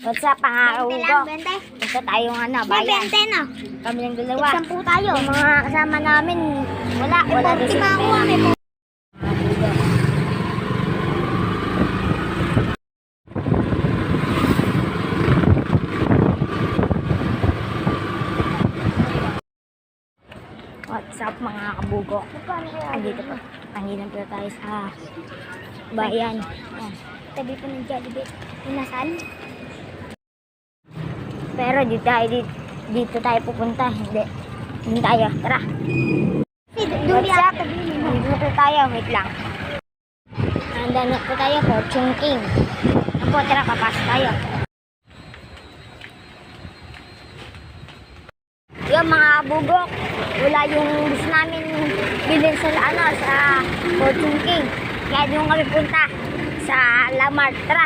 What's up, mga 20 kaugo? lang, 20. Punta tayong May bayan. 20 no? Kami ng dalawa. 10 tayo. Yung mga kasama namin, wala May na 40 silang pa ako, pera. may Mga kaugo. What's up, mga kabugo? Andito po tayo sa bayan. Oh. Tabi po ng Jollibee. Inasal? Pero dito tayo pupunta. Hindi tayo. Tara. Doon What's up? tabi. Dito tayo. Wait lang. Andan na po tayo. Fortune King. Ako, tara, papasok tayo. Yung mga kabugok, wala yung gusto namin bilhin sa Fortune King. Kaya doon kami punta sa Lamar. Tara.